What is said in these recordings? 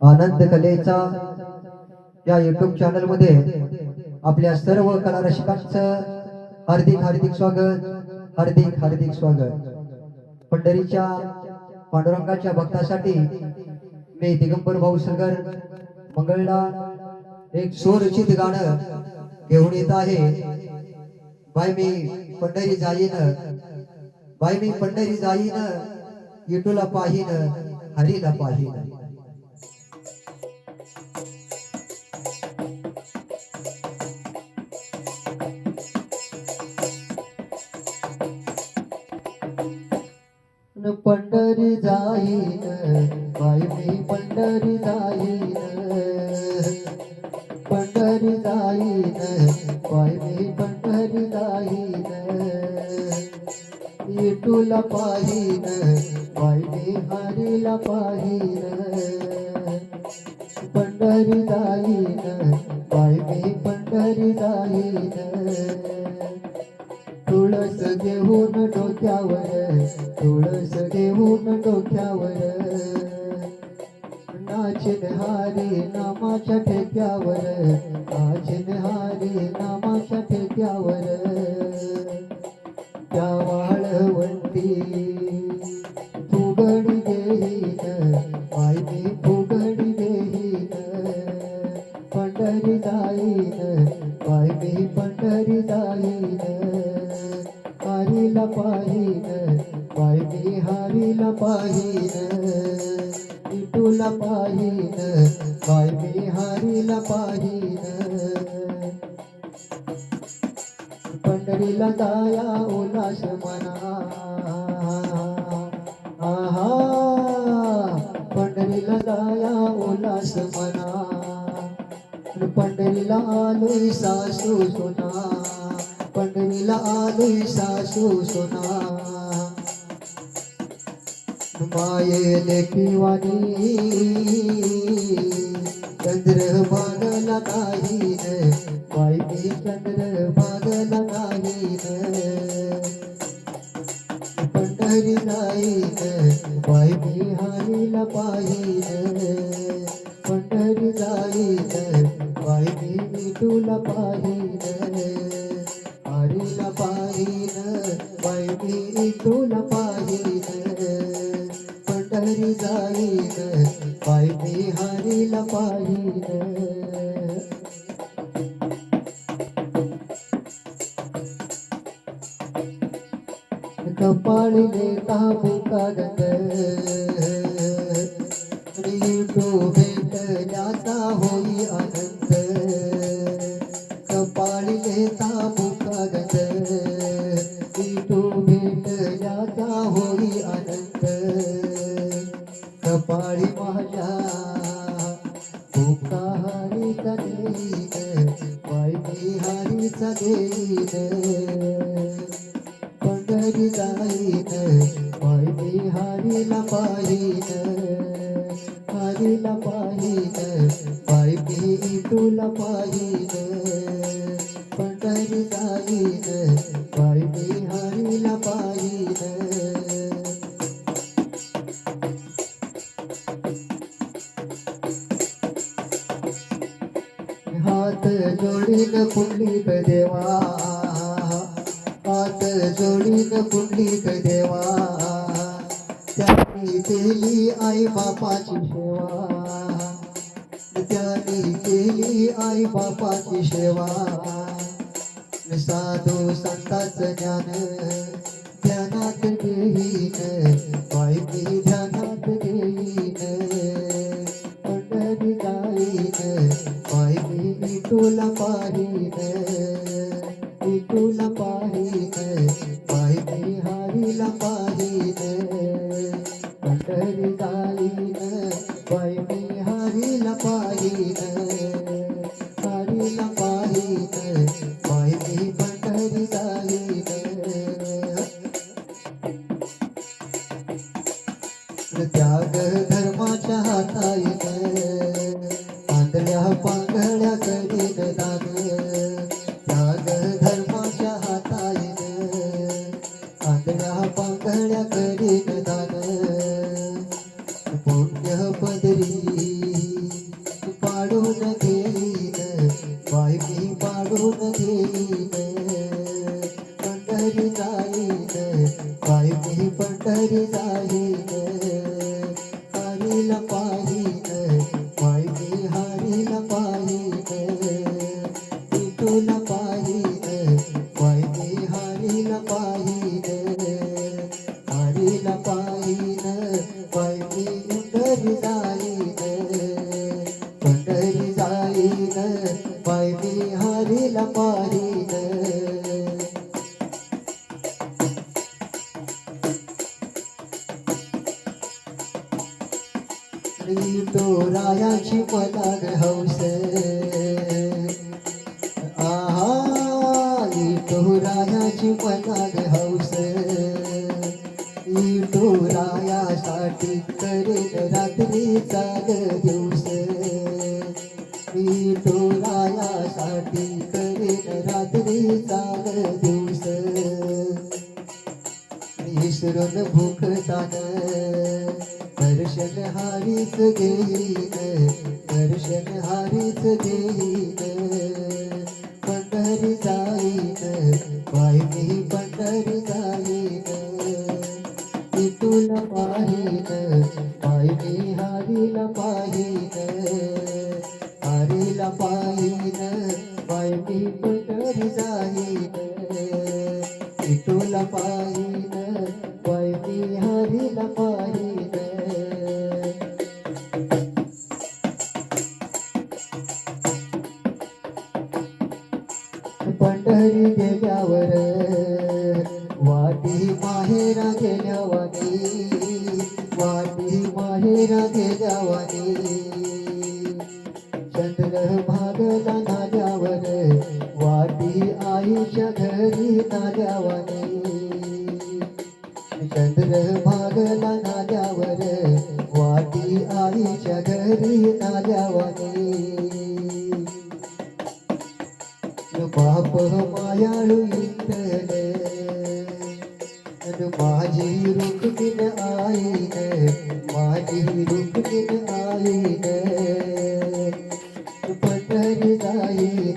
आनंद कलेचा या YouTube channel मध्ये आपल्या सर्व कला रसिकांचं हार्दिक हार्दिक स्वागत, हार्दिक हार्दिक स्वागत। पंढरीच्या पांडुरंगाच्या भक्तासाठी मी दिगंबर भाऊ सलगर मंगळला एक स्वरचित गाणं घेऊन येत आहे। बाय मी पंढरी जाईन, बाय मी पंढरी जाईन, विठूला पाहीन, हरीला पाहीन। पंढरी जाईन, बाई मी पंढरी जाईन, पंढरी जाईन, बाई मी पंढरी जाईन, विठूला पाहीन, बाई मी हरीला पाहीन। पंढरी जाईन, बाई मी पंढरी जाईन, तुळस घेऊन डोक्यावर, तुळस घेऊन डोक्यावर, नाचिन हारी नामाच्या ठेक्यावर, नाचिन हारी नामाच्या ठेक्यावर। त्या वाळवंती फुगडी घेईन, बाई मी फुगडी घेईन, पंढरी जाईन, बाई मी पंढरी जाईन, हरीला पाहीन, बाई मी हरीला पाहीन, विठूला पाहीन, बाई मी हरीला पाहीन। पंढरीला जाया उल्हास मना, आहा पंढरीला जाया उल्हास मना, पंढरीला आलोय सासू सोना, पंढरीला आलोय सासू सोना। माये लेकीवानी चंद्र भागला नाहीन, बाई मी चंद्र भागला नाहीन, पंढरी जाईन, बाई मी हरीला पाहीन, पंढरी जाईन, बाई मी विठूला पाहीन, हरीला पाहीन, बाई मी विठूला पाहीन, पंढरी जाईन, बाई मी हरीला पाहीन। कपाळीले ताबुका गंग, विठू भेटल्याचा होई आनंद, कपाळीले ताबुका गंग, विठू भेटल्याचा होई आनंद, कपाळी माझ्या भुका हरीचा देईन, बाई मी हरीचा देईन, पंढरी जाईन, बाई मी हरीला पाहीन, हरीला पाहीन, बाई मी विठूला पाहीन, पंढरी जाईन, बाई मी हरीला पाहीन। हात जोडीन पुंडलिक देवा, हात जोडीन पुंडलिक देवा, त्यांनी केली आई बापाची सेवा, त्यांनी केली आई बापाची सेवा, साधू संतांचं ज्ञान ध्यानात घेईन, बाई मी ध्यानात घेईन, पंढरी जाईन, बाई मी विठूला पाहीन, विठूला पाहीन, बाई मी हरीला पाहीन, पंढरी जाईन, बाई मी हरीला पाहीन, हरीला पाहीन, बाई मी पंढरी जाईन। त्याग धर्माच्या हाताईन, आंधळ्या पांगळ्या करीन दान त्याग धर्माच्या हाताईन आंधळ्या पांगळ्या करीन दान पुण्य पदरी पाडून घेईन बाई मी पाडून घेईन पंढरी जाईन बाई मी पंढरी जाईन हरीला पाहीन बाई मी हरीला पाहीन विठूला पाहीन बाई मी हरीला पाहीन हरीला पाहीन बाई मी पंढरी जाईन पंढरी जाईन बाई मी हरीला पाहीन विठुरायाची मला ग हौस आहा विठुरायाची मला ग हौस विठुरायासाठी करेन रात्रीचा ग दिवस विठुरायासाठी करेन रात्रीचा ग दिवस विसरून भूकतान दर्शन हारीच घेईन दर्शन हारीच घेईन पंढरी जाईन बाई मी पंढरी जाईन विठूला पाहीन बाई मी हरीला पाहीन हरीला पाहीन बाई मी पंढरी जाईन विठूला पाहीन बाई मी हरीला पाहीन पंढरी गेल्यावर वाटी माहेरा गेल्यावानी वाटी माहेरा गेल्यावानी चंद्र भागला नाल्यावर वाटी आईच्या घरी नाल्यावानी चंद्र भागला नाल्यावर वाटी आईच्या घरी नाल्यावानी बाप मायाळू विठ्ठल माझी रुक्मिण आईन माझी रुक्मिण आईन पंढरी जाईन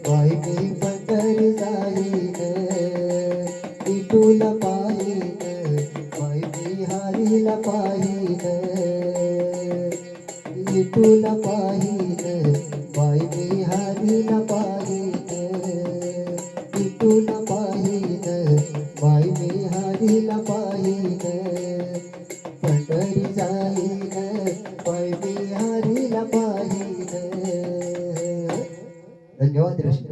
बाई मी पंढरी जाईन विठूला पाहीन बाई मी हरीला पाहीन विठूला पाहीन बाई मी हरीला पाहीन विठूला पाहीन बाई मी हरीला पाहीन पंढरी जाईन बाई मी हरीला पाहीन. धन्यवाद ऋषी.